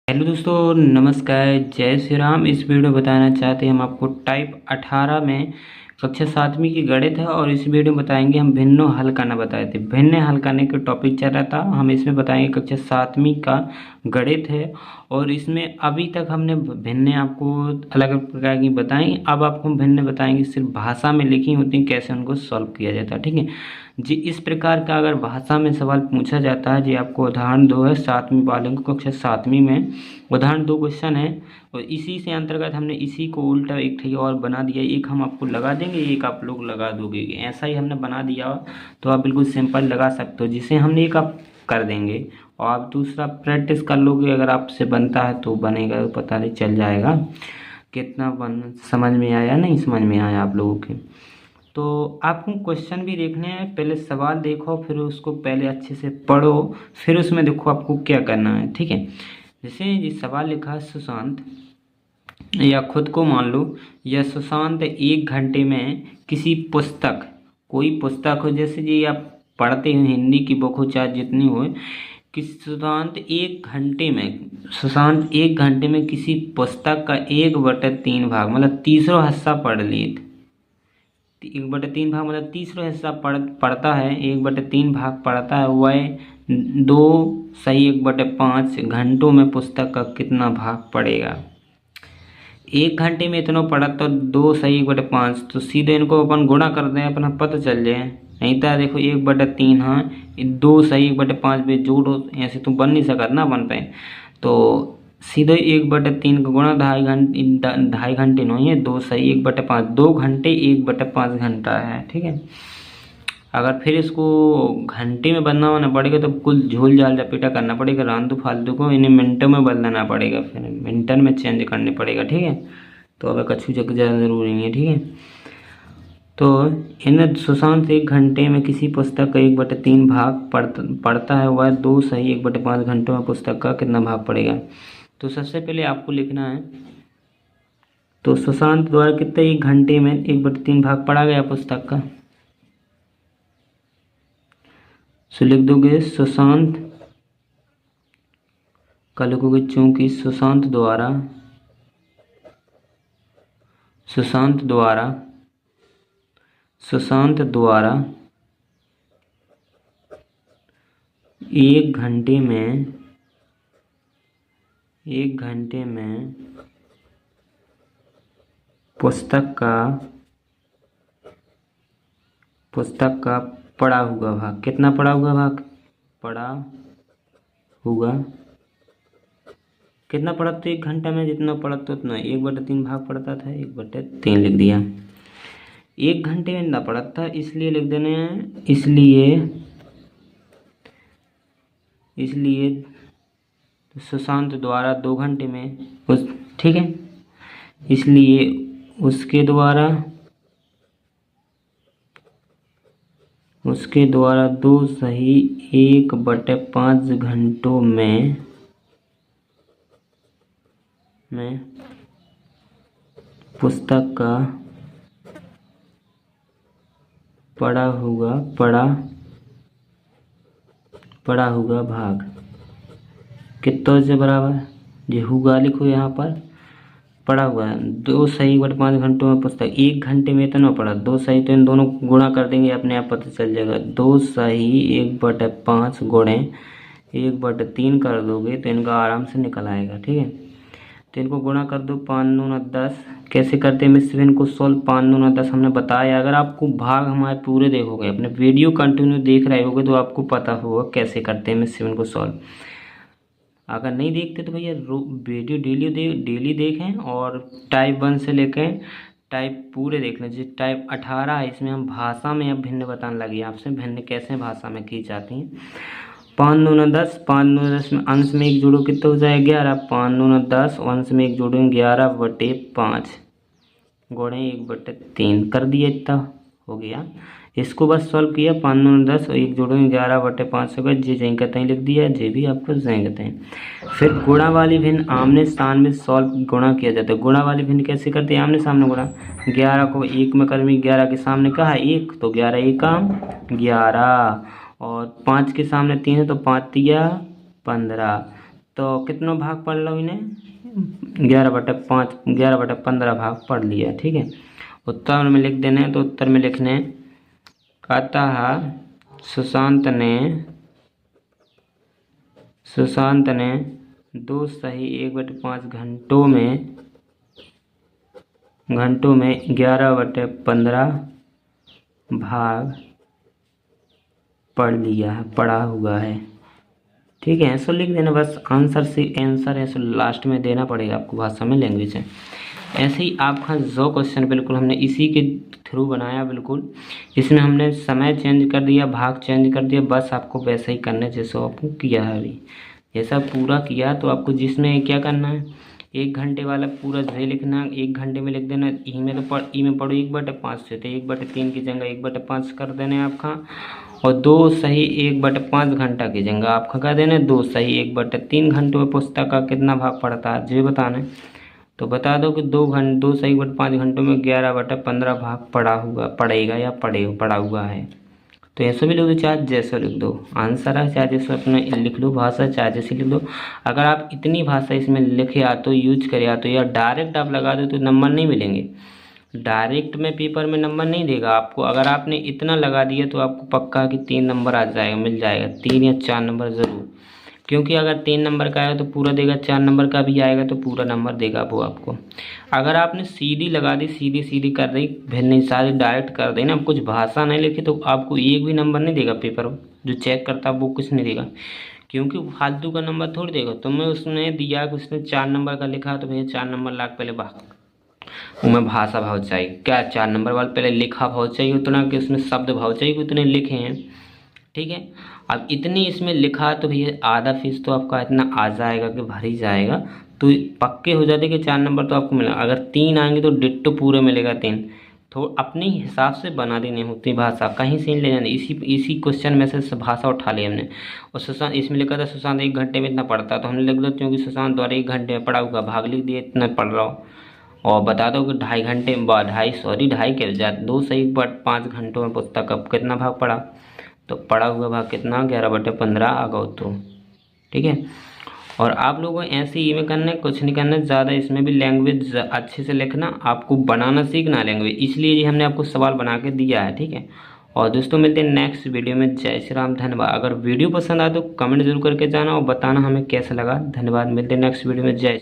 Hello दोस्तों, नमस्कार। जय श्री राम। इस वीडियो में बताना चाहते हैं हम आपको टाइप 18 में कक्षा 7वीं की गणित है और इस वीडियो में बताएंगे हम भिन्नों हल करना बताए थे। भिन्न हल करने का टॉपिक चल रहा था, हम इसमें बताएंगे कक्षा 7वीं का गणित है और इसमें अभी तक हमने भिन्न आपको अलग अलग प्रकार की बताई। अब आपको हम भिन्न बताएंगे सिर्फ भाषा में लिखी होती हैं, कैसे उनको सॉल्व किया जाता है। ठीक है जी। इस प्रकार का अगर भाषा में सवाल पूछा जाता है जी, आपको उदाहरण 2 है 7वीं वाले को, कक्षा 7वीं में उदाहरण 2 क्वेश्चन है और इसी से अंतर्गत हमने इसी को उल्टा एक ठे और बना दिया। एक हम आपको लगा देंगे, एक आप लोग लगा दोगे, ऐसा ही हमने बना दिया। तो आप बिल्कुल सिंपल लगा सकते हो, जिसे हमने एक आप कर देंगे और आप दूसरा प्रैक्टिस कर लोगे। अगर आपसे बनता है तो बनेगा, पता नहीं चल जाएगा कितना समझ में आया नहीं समझ में आया आप लोगों के। तो आपको क्वेश्चन भी देखने हैं, पहले सवाल देखो, फिर उसको पहले अच्छे से पढ़ो, फिर उसमें देखो आपको क्या करना है। ठीक है। जैसे ये सवाल लिखा है, सुशांत या खुद को मान लो, या सुशांत 1 घंटे में किसी पुस्तक, कोई पुस्तक हो, जैसे जी आप पढ़ते हो हिंदी की बुक हो चाहे जितनी हो, कि सुशांत एक घंटे में किसी पुस्तक का 1/3 भाग मतलब तीसरा हिस्सा पढ़ लिए। 1/3 भाग मतलब तीसरा हिस्सा पढ़ता है, 1/3 भाग पढ़ता है। वह 2 सही 1/5 घंटों में पुस्तक का कितना भाग पड़ेगा। 1 घंटे में इतना पढ़ा तो 2 सही 1/5, तो सीधे इनको अपन गुणा कर दें, अपना पता चल जाए। नहीं तो देखो 1/3, हाँ 2 सही 1/5 पे जोड़ो, ऐसे तो बन नहीं सकता ना, बन पाए तो सीधे 1/3 का गुणा 2.5 घंटे नहीं है, 2 सही 1/5, 2 घंटे 1/5 घंटा है। ठीक है। अगर फिर इसको घंटे में बनना पड़ेगा तो कुल झोल झाल लपेटा करना पड़ेगा, रांधू फालतू को इन्हें मिनटों में बदलना पड़ेगा, फिर मिनटन में चेंज करने पड़ेगा। ठीक है। तो अगर कछु जग ज़्यादा ज़रूरी नहीं है। ठीक है। तो इन सुशांत 1 घंटे में किसी पुस्तक का 1/3 भाग पढ़ता है, वह 2 सही 1/5 घंटों में पुस्तक का कितना भाग पड़ेगा। तो सबसे पहले आपको लिखना है, तो सुशांत द्वारा कितने 1 घंटे में 1/3 भाग पढ़ा गया पुस्तक का। सो लिख दोगे सुशांत का, लिखोगे चूंकि सुशांत द्वारा 1 घंटे में पुस्तक का पढ़ा हुआ भाग, कितना पढ़ा हुआ भाग, कितना पढ़ा तो 1 घंटा में जितना पढ़ा तो उतना 1/3 भाग पढ़ता था, 1/3 लिख दिया। 1 घंटे में ना पढ़ा था, इसलिए लिख देने हैं, इसलिए सुशांत द्वारा 2 घंटे में ठीक है, इसलिए उसके द्वारा 2 सही 1/5 घंटों में पुस्तक का पढ़ा हुआ भाग कितना से बराबर, ये हुआ लिखो यहाँ पर, पढ़ा हुआ है 2 सही 1/5 घंटों में पुस्तक, 1 घंटे में इतना पढ़ा, 2 सही तो इन दोनों गुणा कर देंगे, अपने आप पता चल जाएगा। 2 सही 1/5 गुणे 1/3 कर दोगे तो इनका आराम से निकल आएगा। ठीक है। तो इनको गुणा कर दो, 5 दूना 10। कैसे करते हैं मिस्टर इनको सॉल्व, 5 दूना 10 हमने बताया। अगर आपको भाग हमारे पूरे देखोगे, अपने वीडियो कंटिन्यू देख रहे होगे तो आपको पता होगा कैसे करते हैं मिस्टर इनको सॉल्व। अगर नहीं देखते तो भैया वीडियो डेली देखें और टाइप 1 से लेकर टाइप पूरे देख लें। जैसे टाइप 18 है, इसमें हम भाषा में अब भिन्न बताने लगे आपसे, भिन्न कैसे भाषा में की जाती हैं। 5 दूना 10, 5 दूना 10 में अंश में 1 जोड़ो कितना हो जाएगा 11, 5 दूना 10 अंश में 1 जोड़ेंगे 11/5 गुणे 1/3 कर दिया, इतना हो गया। इसको बस सॉल्व किया, 5 दूना 10 और 1 जोड़ेंगे 11/5 होगा, जे जहीं कहते हैं लिख दिया, जे भी आपको जहीं कहते हैं। फिर गुणा वाली भिन्न आमने सामने सॉल्व गुणा किया जाता है। गुणा वाली भिन्न कैसे करते हैं, आमने सामने गुणा, 11 को 1 में करेंगे, 11 के सामने कहा 1 तो 11 1 11, और 5 के सामने 3 है तो 5 तिया 15, तो कितना भाग पढ़ लो इन्हें 11/5 11/15 भाग पढ़ लिया। ठीक है, उत्तर में लिख देने हैं। तो उत्तर में लिखने अतः सुशांत ने 2 सही 1/5 घंटों में 11/15 भाग पढ़ा हुआ है। ठीक है, ऐसा लिख देना बस। आंसर ऐसे लास्ट में देना पड़ेगा आपको, भाषा में, लैंग्वेज है। ऐसे ही आपका जो क्वेश्चन बिल्कुल हमने इसी के थ्रू बनाया, बिल्कुल इसमें हमने समय चेंज कर दिया, भाग चेंज कर दिया, बस आपको वैसा ही करना है जैसा आपको किया है अभी। जैसा पूरा किया तो आपको जिसमें क्या करना है, 1 घंटे वाला पूरा जे लिखना, 1 घंटे में लिख देना। ई में पढ़ो 1/5 से, तो 1/3 की जगह 1/5 कर देने आपका, और 2 सही 1/5 घंटा की जगह आपका कर देना 2 सही 1/3 घंटों में पुस्तक का कितना भाग पड़ता है ये बताना है। तो बता दो कि 2 सही 1/5 घंटों में 11/15 भाग पड़ेगा या पड़ा हुआ है। तो ऐसे भी लिख दो, चाहे जैसे लिख दो, आंसर है चाहे जैसे अपने लिख लो, भाषा चाहे जैसे लिख दो। अगर आप इतनी भाषा इसमें लिखे आते हो, यूज करे आते हो, या डायरेक्ट आप लगा दो तो नंबर नहीं मिलेंगे। डायरेक्ट में पेपर में नंबर नहीं देगा आपको। अगर आपने इतना लगा दिया तो आपको पक्का कि 3 नंबर आ जाएगा, मिल जाएगा 3 या 4 नंबर ज़रूर। क्योंकि अगर 3 नंबर का आएगा तो पूरा देगा, 4 नंबर का भी आएगा तो पूरा नंबर देगा वो आपको। अगर आपने सीधी लगा दी, सीधी कर दी, फिर नहीं सारी डायरेक्ट कर दी ना, कुछ भाषा नहीं लिखी, तो आपको एक भी नंबर नहीं देगा पेपर जो चेक करता है वो कुछ नहीं देगा। क्योंकि फालतू का नंबर थोड़ी देगा। तुम्हें उसने दिया कि उसने 4 नंबर का लिखा, तो भैया 4 नंबर लाख पहले उनमें भाषा भाव चाहिए, क्या 4 नंबर वाले पहले लिखा भाव चाहिए उतना, कि उसमें शब्द भाव चाहिए कि उतने लिखे हैं। ठीक है, अब इतनी इसमें लिखा तो भैया आधा फीस तो आपका इतना आ जाएगा कि भर ही जाएगा। तो पक्के हो जाते कि 4 नंबर तो आपको मिलेगा। अगर 3 आएंगे तो डिट्टो पूरे मिलेगा 3। तो अपने हिसाब से बना देनी होती भाषा, कहीं से नहीं ले जानी। इसी क्वेश्चन में से भाषा उठा ली हमने। और सुशांत इसमें लिखा था सुशांत 1 घंटे में इतना पढ़ता, तो हमने लिख दो क्योंकि सुशांत द्वारा 1 घंटे में पढ़ा होगा, भाग लिख दिए इतना पढ़ रहा हो। और बता दो कि 2.5 घंटे में 2.5 के जाते 2 सही 5 घंटों में पुस्तक अब कितना भाग पड़ा, तो पढ़ा हुआ भाग कितना 11/15 आ गो। तो ठीक है, और आप लोगों को ऐसे ही में करना है, कुछ नहीं करना ज़्यादा। इसमें भी लैंग्वेज अच्छे से लिखना, आपको बनाना सीखना लैंग्वेज, इसलिए ये हमने आपको सवाल बना के दिया है। ठीक है, और दोस्तों मिलते हैं नेक्स्ट वीडियो में। जय श्री राम, धन्यवाद। अगर वीडियो पसंद आए तो कमेंट जरूर करके जाना और बताना हमें कैसा लगा। धन्यवाद, मिलते हैं नेक्स्ट वीडियो में। जय